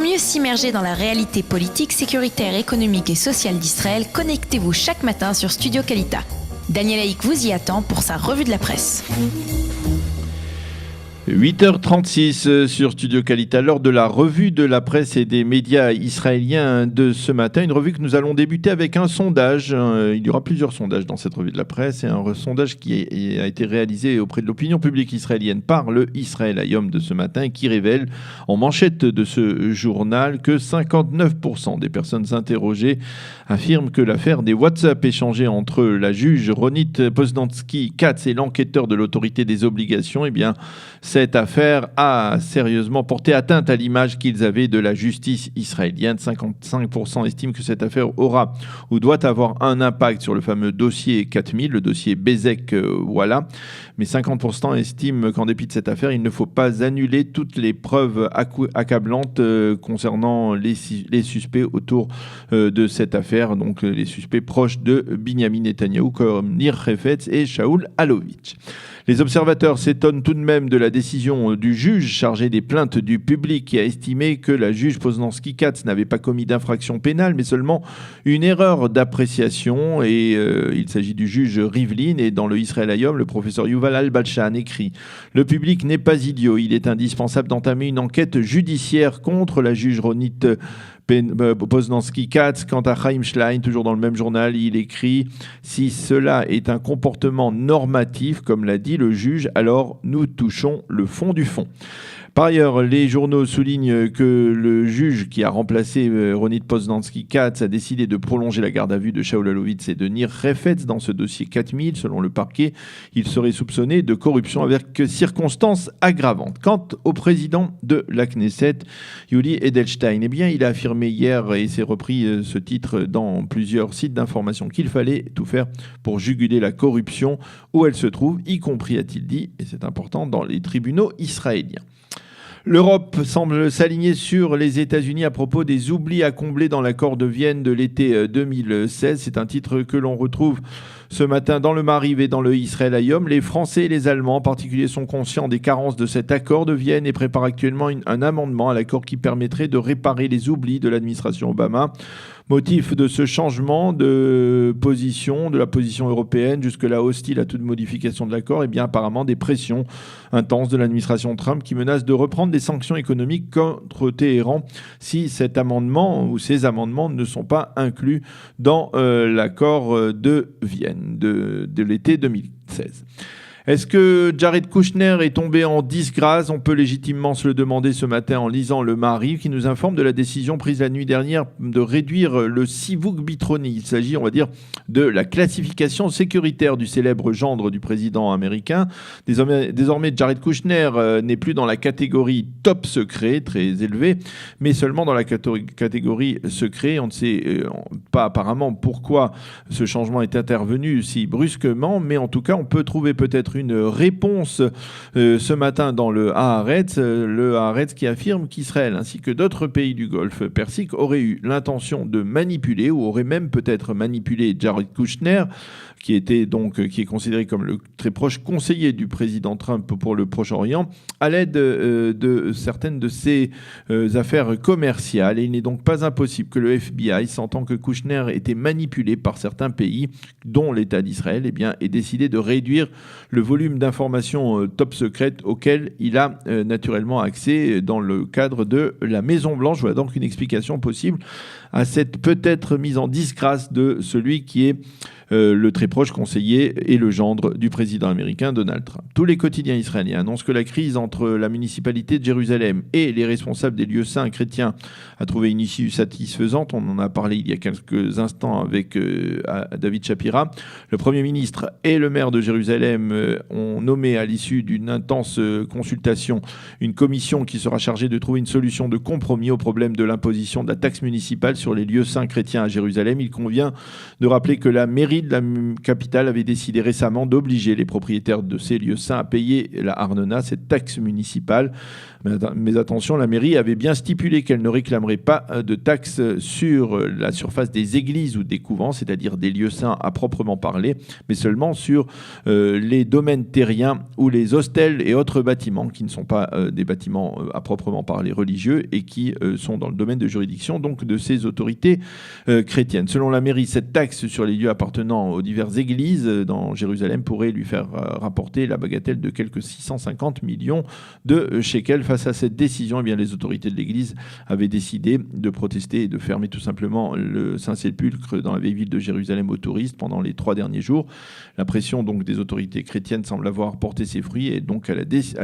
mieux s'immerger dans la réalité politique, sécuritaire, économique et sociale d'Israël, connectez-vous chaque matin sur Studio Kalita. Daniel Haïk vous y attend pour sa revue de la presse. 8h36 sur Studio Kalita, lors de la revue de la presse et des médias israéliens de ce matin. Une revue que nous allons débuter avec un sondage. Il y aura plusieurs sondages dans cette revue de la presse et un sondage qui a été réalisé auprès de l'opinion publique israélienne par le Israël Hayom de ce matin et qui révèle en manchette de ce journal que 59% des personnes interrogées affirment que l'affaire des WhatsApp échangés entre la juge Ronit Poznansky-Katz et l'enquêteur de l'autorité des obligations, cette affaire a sérieusement porté atteinte à l'image qu'ils avaient de la justice israélienne. 55% estiment que cette affaire aura ou doit avoir un impact sur le fameux dossier 4000, le dossier Bezek, voilà. Mais 50% estiment qu'en dépit de cette affaire, il ne faut pas annuler toutes les preuves accablantes concernant les suspects autour de cette affaire, donc les suspects proches de Binyamin Netanyahou comme Nir Hefetz et Shaul Alovitch. Les observateurs s'étonnent tout de même de la décision du juge chargé des plaintes du public qui a estimé que la juge Poznansky-Katz n'avait pas commis d'infraction pénale mais seulement une erreur d'appréciation et il s'agit du juge Rivlin et dans le Israël Hayom, le professeur Yuval Al-Balshan écrit « Le public n'est pas idiot, il est indispensable d'entamer une enquête judiciaire contre la juge Ronit Poznansky-Katz. Quant à Chaim Schlein, toujours dans le même journal, il écrit « Si cela est un comportement normatif, comme l'a dit le juge, alors nous touchons le fond du fond. » Par ailleurs, les journaux soulignent que le juge qui a remplacé Ronit Poznansky-Katz a décidé de prolonger la garde à vue de Shaul Alovitz et de Nir Hefetz dans ce dossier 4000. Selon le parquet, il serait soupçonné de corruption avec circonstances aggravantes. Quant au président de la Knesset, Yuli Edelstein, il a affirmé hier, et s'est repris ce titre dans plusieurs sites d'information, qu'il fallait tout faire pour juguler la corruption où elle se trouve, y compris, a-t-il dit, et c'est important, dans les tribunaux israéliens. L'Europe semble s'aligner sur les États-Unis à propos des oublis à combler dans l'accord de Vienne de l'été 2016. C'est un titre que l'on retrouve ce matin dans le Maariv et dans le Israël Hayom. Les Français et les Allemands en particulier sont conscients des carences de cet accord de Vienne et préparent actuellement un amendement à l'accord qui permettrait de réparer les oublis de l'administration Obama. Motif de ce changement de position, de la position européenne, jusque-là hostile à toute modification de l'accord, apparemment des pressions intenses de l'administration Trump qui menace de reprendre des sanctions économiques contre Téhéran si cet amendement ou ces amendements ne sont pas inclus dans l'accord de Vienne de l'été 2016. Est-ce que Jared Kushner est tombé en disgrâce ? On peut légitimement se le demander ce matin en lisant le Maariv qui nous informe de la décision prise la nuit dernière de réduire le Sivug Bitroni. Il s'agit, on va dire, de la classification sécuritaire du célèbre gendre du président américain. Désormais, Jared Kushner n'est plus dans la catégorie top secret, très élevée, mais seulement dans la catégorie secret. On ne sait pas apparemment pourquoi ce changement est intervenu si brusquement, mais en tout cas, on peut trouver peut-être une réponse ce matin dans le Haaretz qui affirme qu'Israël ainsi que d'autres pays du Golfe Persique auraient eu l'intention de manipuler ou auraient même peut-être manipulé Jared Kushner qui est considéré comme le très proche conseiller du président Trump pour le Proche-Orient, à l'aide de certaines de ses affaires commerciales. Et il n'est donc pas impossible que le FBI, sentant que Kushner était manipulé par certains pays, dont l'État d'Israël, ait décidé de réduire le volume d'informations top secrètes auxquelles il a naturellement accès dans le cadre de la Maison-Blanche. Voilà donc une explication possible à cette peut-être mise en disgrâce de celui qui est le très proche conseiller et le gendre du président américain Donald Trump. Tous les quotidiens israéliens annoncent que la crise entre la municipalité de Jérusalem et les responsables des lieux saints chrétiens a trouvé une issue satisfaisante. On en a parlé il y a quelques instants avec David Shapira. Le Premier ministre et le maire de Jérusalem ont nommé à l'issue d'une intense consultation une commission qui sera chargée de trouver une solution de compromis au problème de l'imposition de la taxe municipale sur les lieux saints chrétiens à Jérusalem. Il convient de rappeler que la mairie mairie de la capitale avait décidé récemment d'obliger les propriétaires de ces lieux saints à payer la Arnona, cette taxe municipale. Mais attention, la mairie avait bien stipulé qu'elle ne réclamerait pas de taxe sur la surface des églises ou des couvents, c'est-à-dire des lieux saints à proprement parler, mais seulement sur les domaines terriens ou les hostels et autres bâtiments qui ne sont pas des bâtiments à proprement parler religieux et qui sont dans le domaine de juridiction donc de ces autorités chrétiennes. Selon la mairie, cette taxe sur les lieux appartenant aux diverses églises dans Jérusalem pourrait lui faire rapporter la bagatelle de quelques 650 millions de shekels. Face à cette décision, eh bien, les autorités de l'Église avaient décidé de protester et de fermer tout simplement le Saint-Sépulcre dans la vieille ville de Jérusalem aux touristes pendant les 3 derniers jours. La pression donc, des autorités chrétiennes semble avoir porté ses fruits et donc à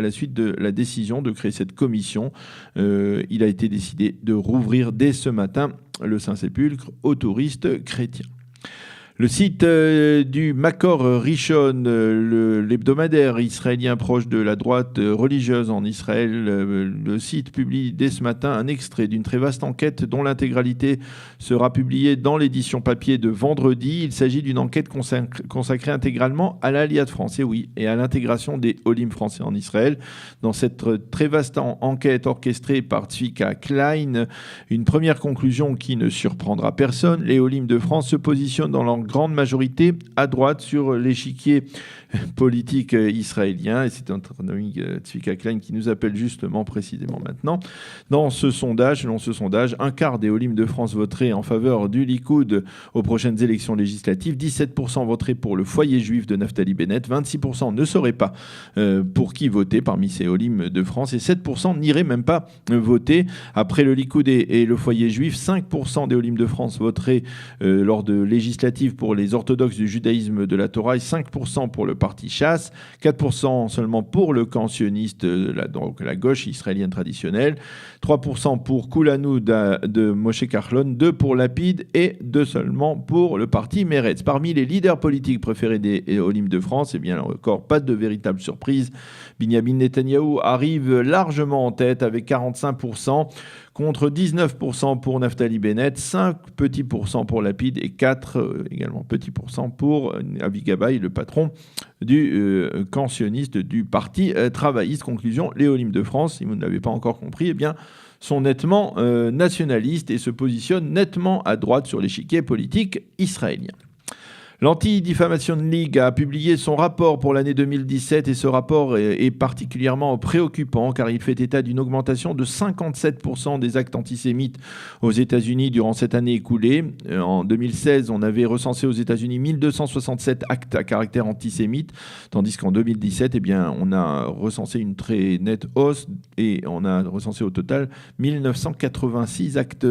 la suite de la décision de créer cette commission, il a été décidé de rouvrir dès ce matin le Saint-Sépulcre aux touristes chrétiens. Le site du Makor Rishon, l'hebdomadaire israélien proche de la droite religieuse en Israël, le site publie dès ce matin un extrait d'une très vaste enquête dont l'intégralité sera publiée dans l'édition papier de vendredi. Il s'agit d'une enquête consacrée intégralement à l'Aliyat de France, et à l'intégration des Olim français en Israël. Dans cette très vaste enquête orchestrée par Tzvika Klein, une première conclusion qui ne surprendra personne, les Olim de France se positionnent dans leur grande majorité à droite sur l'échiquier politique israélien. Et c'est un ami Tzvika Klein qui nous appelle justement précisément maintenant. Selon ce sondage, un quart des Olim de France voteraient en faveur du Likoud aux prochaines élections législatives. 17% voteraient pour le foyer juif de Naftali Bennett. 26% ne sauraient pas pour qui voter parmi ces Olim de France. Et 7% n'iraient même pas voter. Après le Likoud et le foyer juif, 5% des Olim de France voteraient lors de législatives pour les orthodoxes du judaïsme de la Torah et 5% pour le parti Chasse, 4% seulement pour le camp sioniste, donc la gauche israélienne traditionnelle, 3% pour Kulanu de Moshe Kahlon, 2% pour Lapid et 2% seulement pour le parti Meretz. Parmi les leaders politiques préférés des Olim de France, eh bien là encore, pas de véritable surprise. Binyamin Netanyahou arrive largement en tête avec 45%. Contre 19% pour Naftali Bennett, 5 petits pourcents pour Lapid et 4 également petits pourcents pour Avi Gabay, le patron du camp sioniste du parti travailliste. Conclusion, les Olim de France, si vous ne l'avez pas encore compris, eh bien, sont nettement nationalistes et se positionnent nettement à droite sur l'échiquier politique israélien. L'Anti-Defamation League a publié son rapport pour l'année 2017 et ce rapport est particulièrement préoccupant car il fait état d'une augmentation de 57% des actes antisémites aux États-Unis durant cette année écoulée. En 2016, on avait recensé aux États-Unis 1267 actes à caractère antisémite, tandis qu'en 2017, eh bien, on a recensé une très nette hausse et on a recensé au total 1986 actes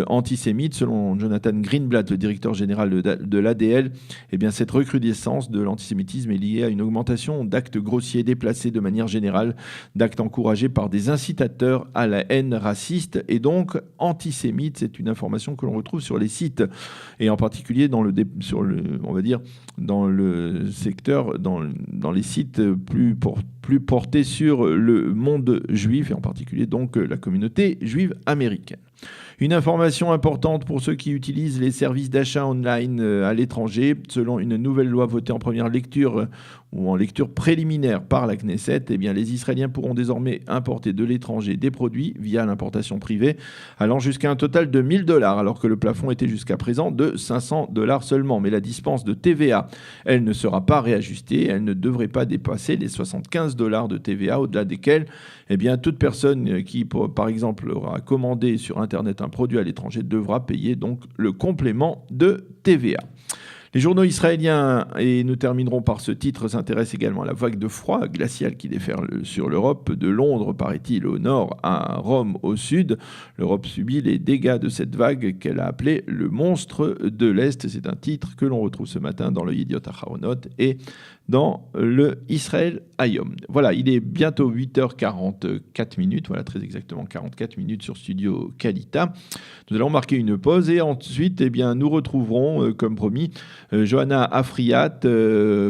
antisémites. Selon Jonathan Greenblatt, le directeur général de l'ADL, eh bien, cette recrudescence de l'antisémitisme est liée à une augmentation d'actes grossiers déplacés de manière générale, d'actes encouragés par des incitateurs à la haine raciste et donc antisémite. C'est une information que l'on retrouve sur les sites et en particulier dans le secteur, dans les sites plus portés sur le monde juif et en particulier donc la communauté juive américaine. Une information importante pour ceux qui utilisent les services d'achat online à l'étranger. Selon une nouvelle loi votée en première lecture ou en lecture préliminaire par la Knesset, eh bien, les Israéliens pourront désormais importer de l'étranger des produits via l'importation privée allant jusqu'à un total de $1,000 alors que le plafond était jusqu'à présent de $500 seulement. Mais la dispense de TVA, elle ne sera pas réajustée. Elle ne devrait pas dépasser les $75 de TVA au-delà desquels eh bien, toute personne qui, par exemple, aura commandé sur Internet un produit à l'étranger devra payer donc le complément de TVA. Les journaux israéliens, et nous terminerons par ce titre, s'intéressent également à la vague de froid glacial qui déferle sur l'Europe, de Londres, paraît-il, au nord, à Rome, au sud. L'Europe subit les dégâts de cette vague qu'elle a appelée le monstre de l'Est. C'est un titre que l'on retrouve ce matin dans le Yediot Aharonot et dans le Israël Hayom. Voilà, il est bientôt 8h44, voilà très exactement 44 minutes sur Studio Kalita. Nous allons marquer une pause et ensuite, eh bien, nous retrouverons, comme promis, Johanna Afriat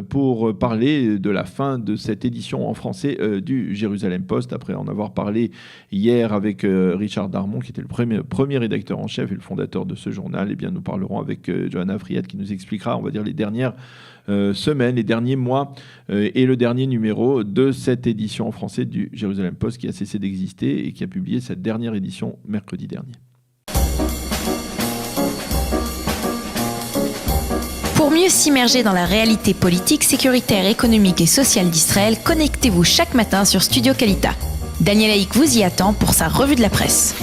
pour parler de la fin de cette édition en français du Jérusalem Post, après en avoir parlé hier avec Richard Darmon, qui était le premier rédacteur en chef et le fondateur de ce journal. Eh bien, nous parlerons avec Johanna Afriat qui nous expliquera, on va dire, les dernières semaines, les derniers mois et le dernier numéro de cette édition en français du Jérusalem Post qui a cessé d'exister et qui a publié cette dernière édition mercredi dernier. Pour mieux s'immerger dans la réalité politique, sécuritaire, économique et sociale d'Israël, connectez-vous chaque matin sur Studio Kalita. Daniel Haïk vous y attend pour sa revue de la presse.